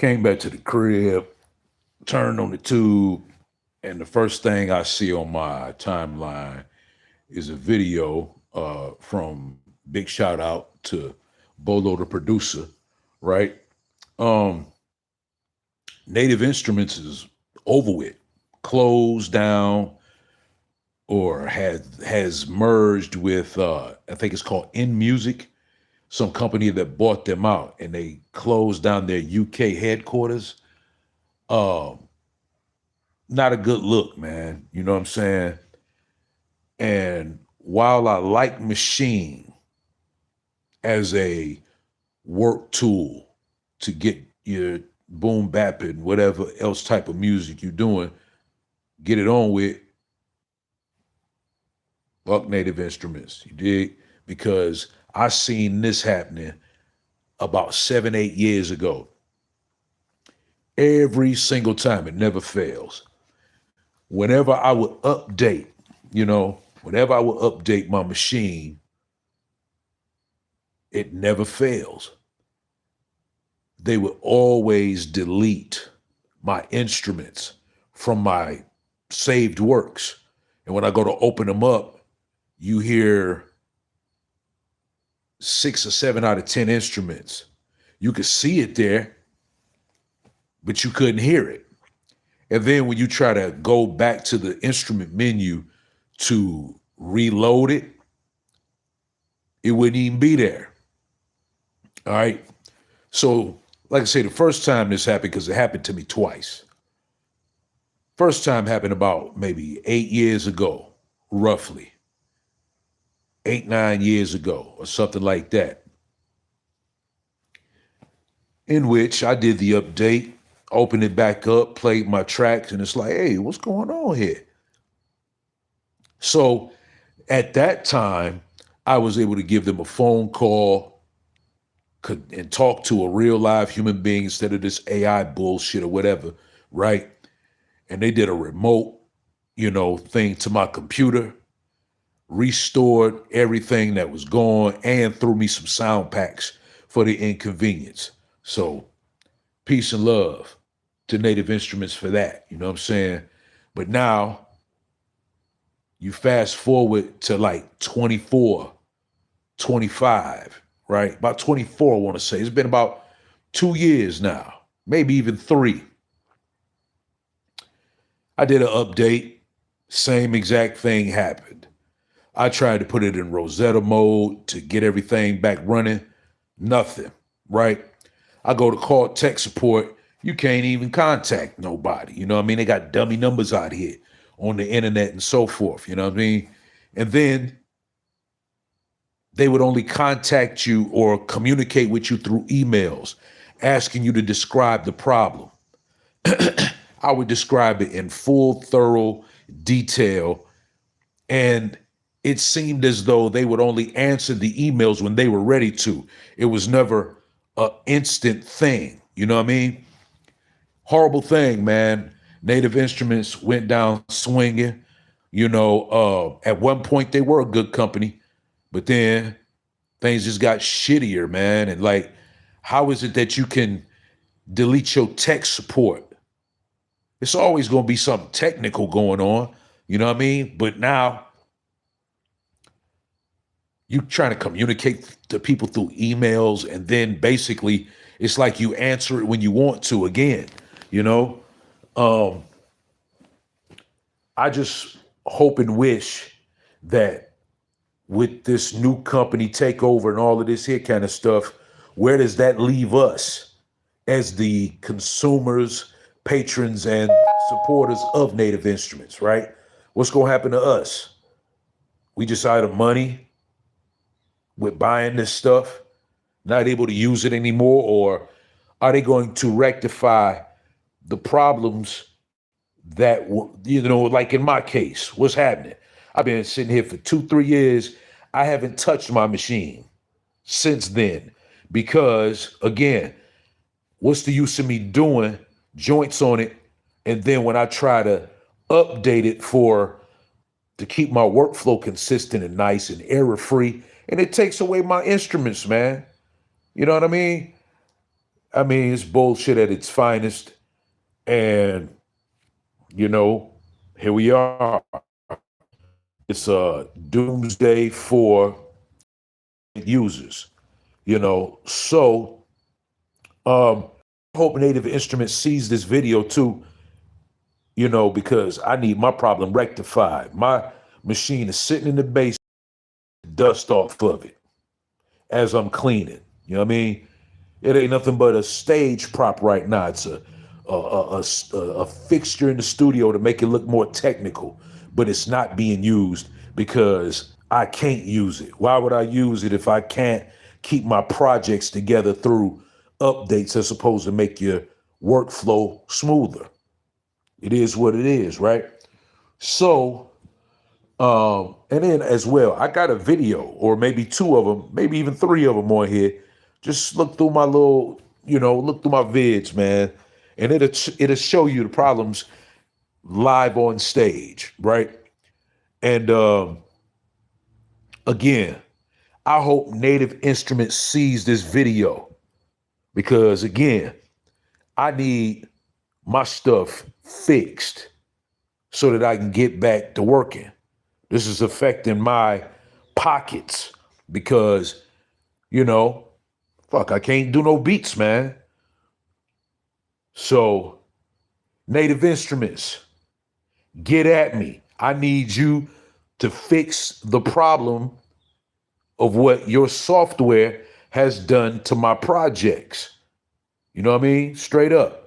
Came back to the crib, turned on the tube, and the first thing I see on my timeline is a video from big shout out to Bolo the producer, right? Um, Native Instruments is over with, closed down, or has merged with I think it's called In Music, some company that bought them out, and they closed down their UK headquarters. Um, Not a good look, man. You know what I'm saying? And while I like Machine as a work tool to get your boom bap and whatever else type of music you're doing, get it on with, fuck Native Instruments. You dig? Because I seen this happening about 7, 8 years ago. Every single time, it never fails. Whenever I would update, whenever I would update my machine, it never fails. They would always delete my instruments from my saved works. And when I go to open them up, you hear 6 or 7 out of 10 instruments. You could see it there, but you couldn't hear it. And then when you try to go back to the instrument menu to reload it, it wouldn't even be there. All right. So, like I say, the first time this happened, because it happened to me twice. First time happened about maybe 8 years ago, roughly. 8, 9 years ago, or something like that. In which I did the update, opened it back up, played my tracks, and it's like, hey, what's going on here? So at that time, I was able to give them a phone call and talk to a real live human being instead of this AI bullshit or whatever, right? And they did a remote, thing to my computer, restored everything that was gone, and threw me some sound packs for the inconvenience. So peace and love to Native Instruments for that. You know what I'm saying? But now you fast forward to like 24, 25, right? About 24, I want to say. It's been about 2 years now, maybe even 3. I did an update. Same exact thing happened. I tried to put it in Rosetta mode to get everything back running. Nothing, right? I go to call tech support. You can't even contact nobody. You know what I mean? They got dummy numbers out here on the internet and so forth. You know what I mean? And then they would only contact you or communicate with you through emails, asking you to describe the problem. I would describe it in full, thorough detail. And it seemed as though they would only answer the emails when they were ready to. It was never an instant thing. You know what I mean? Horrible thing, man. Native Instruments went down swinging. At one point they were a good company, but then things just got shittier, man. And like, how is it that you can delete your tech support? It's always going to be something technical going on. You know what I mean? But now you trying to communicate to people through emails, and then basically it's like you answer it when you want to again. You know, um, I just hope and wish that with this new company takeover and all of this here kind of stuff, where does that leave us as the consumers, patrons, and supporters of Native Instruments, right? What's going to happen to us? We just out of money with buying this stuff, not able to use it anymore, or are they going to rectify the problems that, like in my case, what's happening? I've been sitting here for 2, 3 years. I haven't touched my machine since then because, again, what's the use of me doing joints on it, and then when I try to update it to keep my workflow consistent and nice and error free, and it takes away my instruments, man. You know what I mean? I mean, it's bullshit at its finest. And, you know, here we are. It's a doomsday for users, you know. So I hope Native Instruments sees this video too, you know, because I need my problem rectified. My machine is sitting in the basement, dust off of it as I'm cleaning. You know what I mean? It ain't nothing but a stage prop right now. It's a fixture in the studio to make it look more technical, but it's not being used because I can't use it. Why would I use it if I can't keep my projects together through updates that's supposed to make your workflow smoother? It is what it is, right? So, and then as well, I got a video or maybe two of them, maybe even three of them on here. Just look through my little, you know, look through my vids, man, and it'll show you the problems live on stage, right? And again, I hope Native Instruments sees this video because again, I need my stuff fixed so that I can get back to working. This is affecting my pockets because, you know, fuck, I can't do no beats, man. So, Native Instruments, get at me. I need you to fix the problem of what your software has done to my projects. You know what I mean? Straight up.